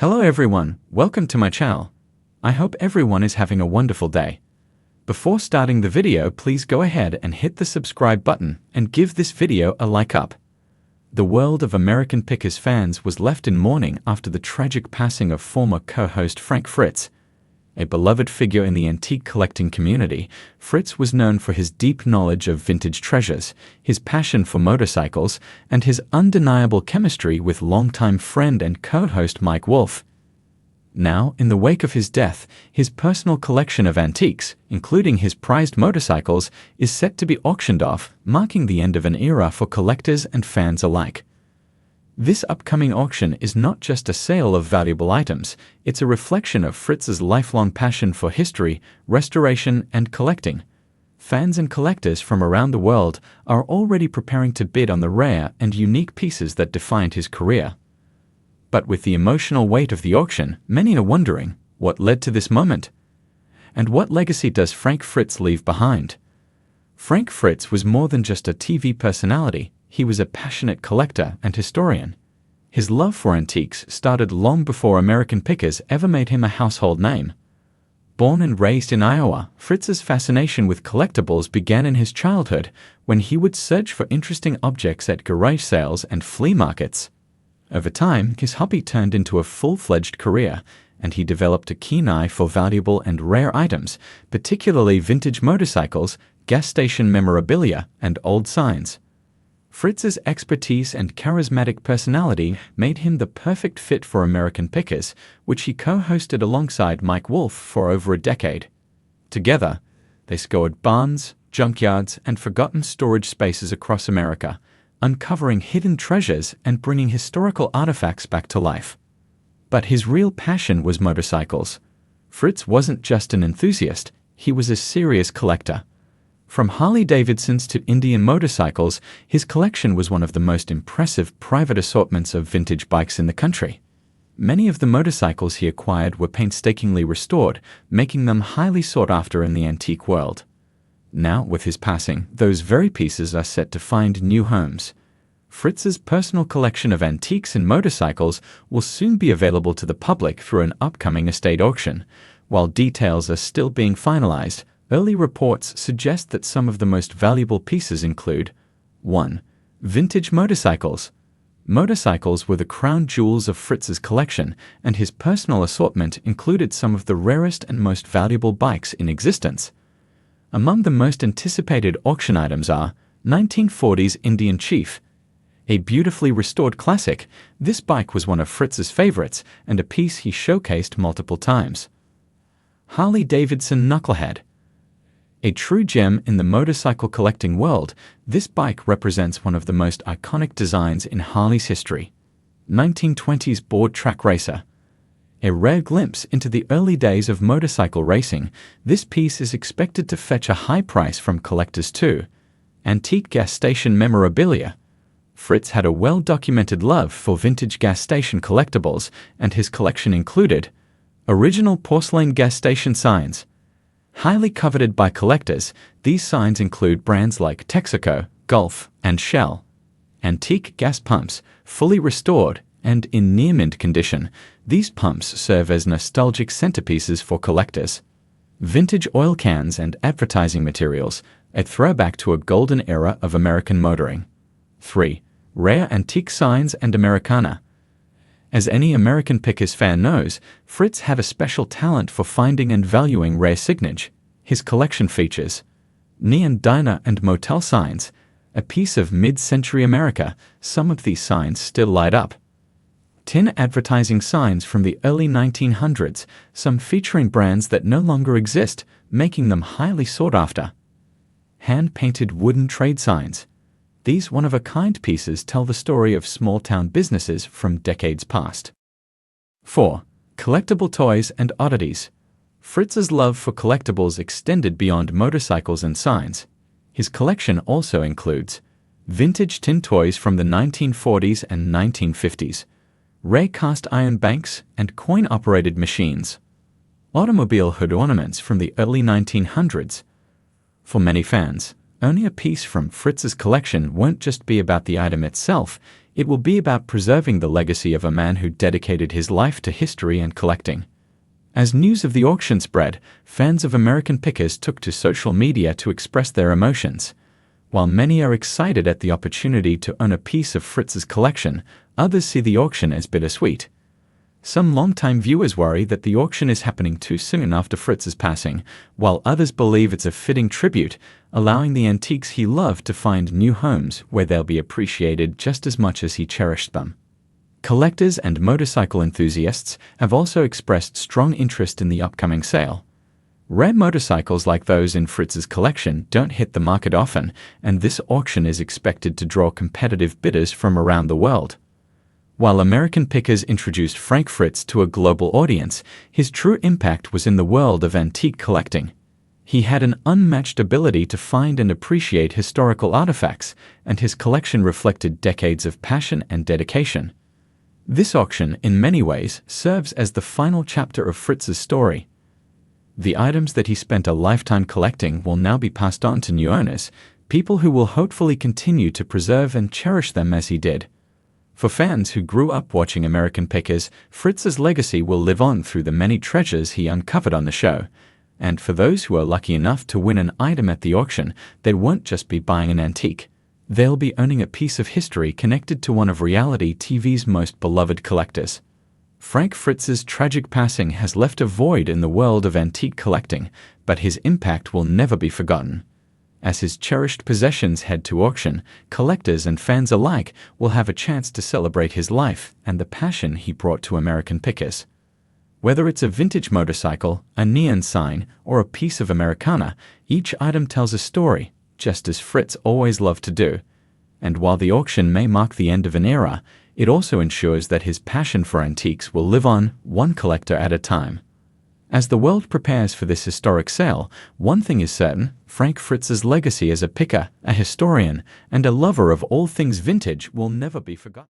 Hello everyone, welcome to my channel. I hope everyone is having a wonderful day. Before starting the video, please go ahead and hit the subscribe button and give this video a like up. The world of American Pickers fans was left in mourning after the tragic passing of former co-host Fritz. A beloved figure in the antique collecting community, Fritz was known for his deep knowledge of vintage treasures, his passion for motorcycles, and his undeniable chemistry with longtime friend and co-host Mike Wolf. Now, in the wake of his death, his personal collection of antiques, including his prized motorcycles, is set to be auctioned off, marking the end of an era for collectors and fans alike. This upcoming auction is not just a sale of valuable items, it's a reflection of Fritz's lifelong passion for history, restoration, and collecting. Fans and collectors from around the world are already preparing to bid on the rare and unique pieces that defined his career. But with the emotional weight of the auction, many are wondering, what led to this moment? And what legacy does Fritz leave behind? Fritz was more than just a TV personality. He was a passionate collector and historian. His love for antiques started long before American Pickers ever made him a household name. Born and raised in Iowa, Fritz's fascination with collectibles began in his childhood when he would search for interesting objects at garage sales and flea markets. Over time, his hobby turned into a full-fledged career, and he developed a keen eye for valuable and rare items, particularly vintage motorcycles, gas station memorabilia, and old signs. Fritz's expertise and charismatic personality made him the perfect fit for American Pickers, which he co-hosted alongside Mike Wolf for over a decade. Together, they scoured barns, junkyards, and forgotten storage spaces across America, uncovering hidden treasures and bringing historical artifacts back to life. But his real passion was motorcycles. Fritz wasn't just an enthusiast, he was a serious collector. From Harley-Davidsons to Indian motorcycles, his collection was one of the most impressive private assortments of vintage bikes in the country. Many of the motorcycles he acquired were painstakingly restored, making them highly sought after in the antique world. Now, with his passing, those very pieces are set to find new homes. Fritz's personal collection of antiques and motorcycles will soon be available to the public through an upcoming estate auction. While details are still being finalized, early reports suggest that some of the most valuable pieces include 1. Vintage motorcycles. Motorcycles were the crown jewels of Fritz's collection, and his personal assortment included some of the rarest and most valuable bikes in existence. Among the most anticipated auction items are 1940s Indian Chief. A beautifully restored classic, this bike was one of Fritz's favorites and a piece he showcased multiple times. Harley-Davidson Knucklehead. A true gem in the motorcycle collecting world, this bike represents one of the most iconic designs in Harley's history. 1920s board track racer. A rare glimpse into the early days of motorcycle racing, this piece is expected to fetch a high price from collectors too. Antique gas station memorabilia. Fritz had a well-documented love for vintage gas station collectibles, and his collection included original porcelain gas station signs. Highly coveted by collectors, these signs include brands like Texaco, Gulf, and Shell. Antique gas pumps, fully restored and in near-mint condition, these pumps serve as nostalgic centerpieces for collectors. Vintage oil cans and advertising materials, a throwback to a golden era of American motoring. 3. Rare antique signs and Americana. As any American Pickers fan knows, Fritz had a special talent for finding and valuing rare signage. His collection features neon diner and motel signs, a piece of mid-century America. Some of these signs still light up. Tin advertising signs from the early 1900s, some featuring brands that no longer exist, making them highly sought after. Hand-painted wooden trade signs. These one-of-a-kind pieces tell the story of small-town businesses from decades past. 4. Collectible toys and oddities. Fritz's love for collectibles extended beyond motorcycles and signs. His collection also includes vintage tin toys from the 1940s and 1950s, rare cast iron banks and coin-operated machines, automobile hood ornaments from the early 1900s. For many fans, owning a piece from Fritz's collection won't just be about the item itself, It will be about preserving the legacy of a man who dedicated his life to history and collecting. As news of the auction spread, fans of American pickers took to social media to express their emotions. While many are excited at the opportunity to own a piece of Fritz's collection, others see the auction as bittersweet. Some longtime viewers worry that the auction is happening too soon after Fritz's passing, while others believe it's a fitting tribute, allowing the antiques he loved to find new homes where they'll be appreciated just as much as he cherished them. Collectors and motorcycle enthusiasts have also expressed strong interest in the upcoming sale. Rare motorcycles like those in Fritz's collection don't hit the market often, and this auction is expected to draw competitive bidders from around the world. While American pickers introduced Frank Fritz to a global audience, his true impact was in the world of antique collecting. He had an unmatched ability to find and appreciate historical artifacts, and his collection reflected decades of passion and dedication. This auction, in many ways, serves as the final chapter of Fritz's story. The items that he spent a lifetime collecting will now be passed on to new owners, people who will hopefully continue to preserve and cherish them as he did. For fans who grew up watching American pickers, Fritz's legacy will live on through the many treasures he uncovered on the show. And for those who are lucky enough to win an item at the auction, they won't just be buying an antique. They'll be owning a piece of history connected to one of reality TV's most beloved collectors. Frank Fritz's tragic passing has left a void in the world of antique collecting, but his impact will never be forgotten. As his cherished possessions head to auction, collectors and fans alike will have a chance to celebrate his life and the passion he brought to American pickers. Whether it's a vintage motorcycle, a neon sign, or a piece of Americana, each item tells a story, just as Fritz always loved to do. And while the auction may mark the end of an era, it also ensures that his passion for antiques will live on, one collector at a time. As the world prepares for this historic sale, one thing is certain: Frank Fritz's legacy as a picker, a historian, and a lover of all things vintage will never be forgotten.